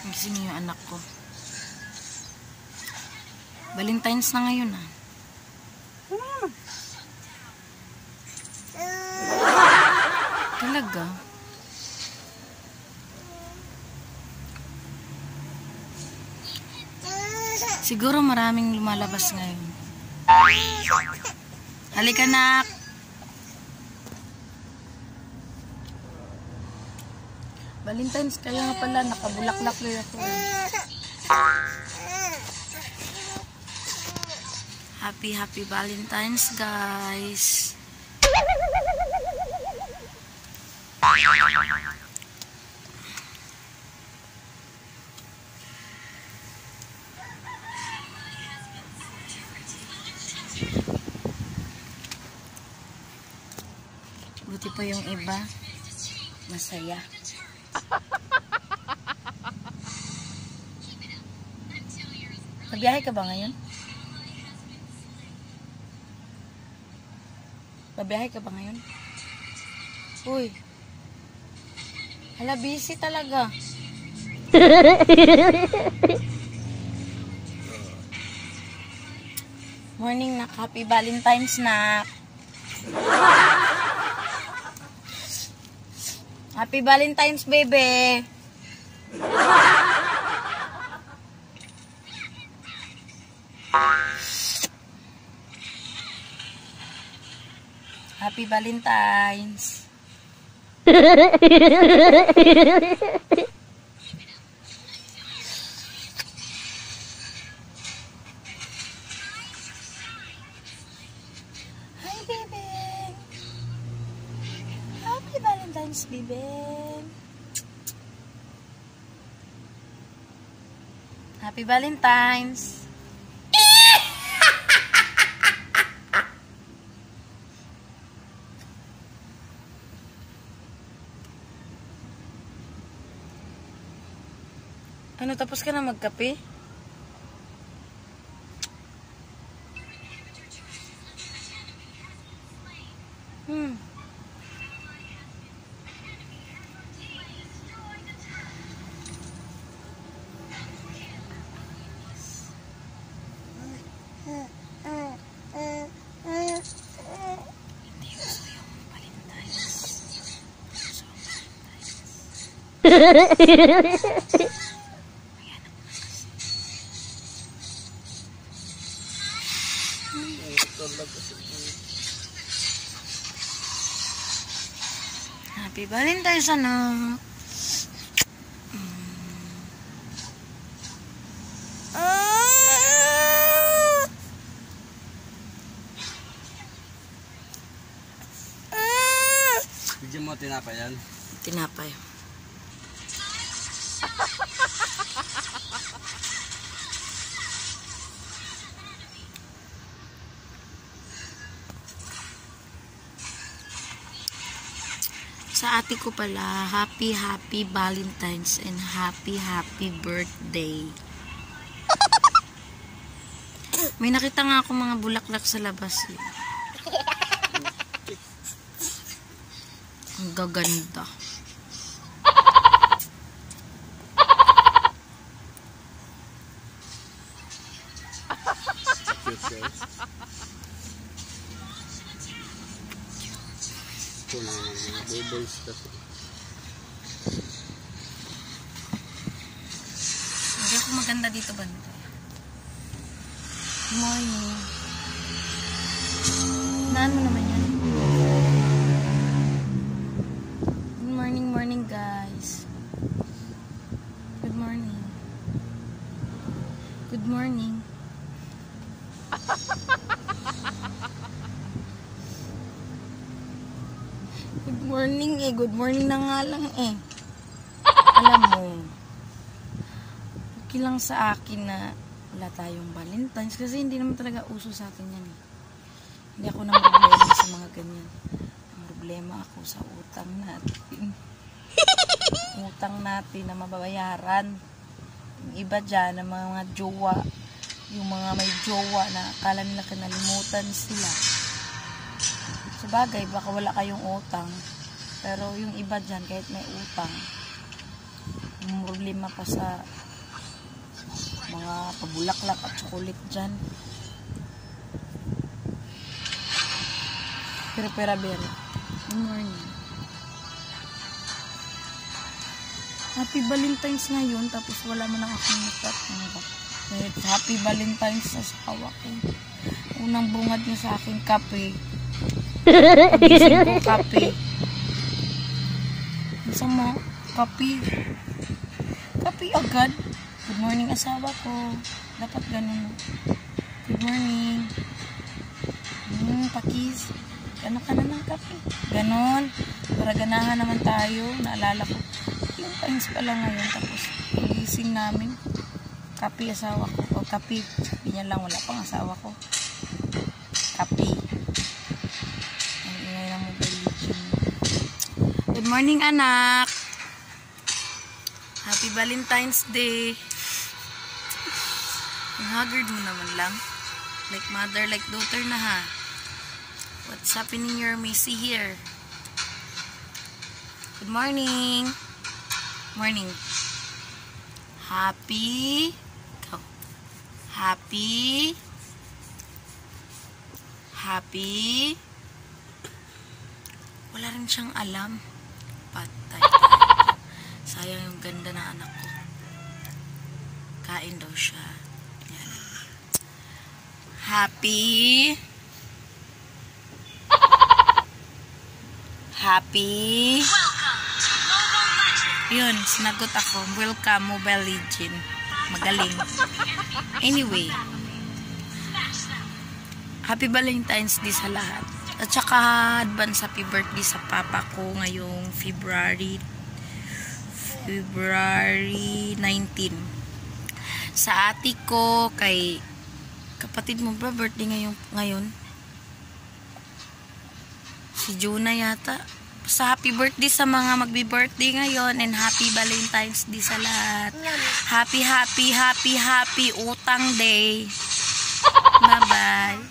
Gising yung anak ko. Valentine's na ngayon ah. Talaga. Siguro maraming lumalabas ngayon. Halika nak. Valentine's kaya nga pala nakabulaklak rin ako. Happy Valentine's guys. Buti pa yung iba masaya. Nagbiyahe ka ba ngayon? Babiyahe ka ba ngayon? Uy. Hala, busy talaga. Morning nak. Happy Valentine's nak. Happy Valentine's baby. Happy Valentine's. Hi baby. Happy Valentine's baby. Happy Valentine's. Ano, tapos ka na magkape? Happy Valentine's anak. Bigyan mo tinapay yan. Tinapay. Sa ate ko pala, happy Valentine's and happy birthday. May nakita nga ako mga bulaklak sa labas eh. Ang gaganda. Hindi ako maganda dito ba? Morning. Naan mo naman yan? Good morning guys. Good morning. Good morning. Good morning eh. Good morning na nga lang eh. Alam mo, okay lang sa akin na wala tayong Valentine's kasi hindi naman talaga uso sa atin yan eh. Hindi ako nang problema sa mga ganyan. Ang problema ako sa utang natin. Utang natin na mababayaran. Yung iba dyan, ang mga jowa, yung mga may jowa na akala nila kinalimutan sila. Sa bagay, baka wala kayong utang. Pero yung iba dyan, kahit may utang, problema pa sa mga pabulaklak at chocolate dyan. Pero Berry. Good morning. Happy Valentine's ngayon, tapos wala man lang akong makeup. Happy Valentine's sa asawa ko. Unang bungad niya sa akin, kape. Pagising ko, kape. Isang mo, kape. Kape agad. Good morning, asawa ko. Dapat ganun. Good morning. Pakis. Gano'n ka na ng kape. Ganon. Para ganahan naman tayo. Naalala ko. Yung times pa lang ngayon. Tapos, pagising namin. Kape, asawa ko. O, kape. Sabi niya lang, wala pang asawa ko. Kape. Ang ingay ng mobile legend. Good morning, anak. Happy Valentine's Day. Ang haggard mo naman lang. Like mother, like daughter na ha. What's happening your Missy here? Good morning. Morning. Happy. Go. Happy. Happy. Wala rin siyang alam. Patay. Sayang yung ganda na anak ko. Kain daw siya. Yan. Happy. Happy. Yun, sinagot ako. Welcome, Mobile Legend. Magaling. Anyway. Happy Valentine's Day sa lahat. At saka advance happy birthday sa papa ko ngayong February 19. Sa ate ko, kay kapatid mo ba birthday ngayon? Si Juna yata. Sa happy birthday sa mga magbi-birthday ngayon and happy Valentine's Day sa lahat. Happy utang day. Bye-bye.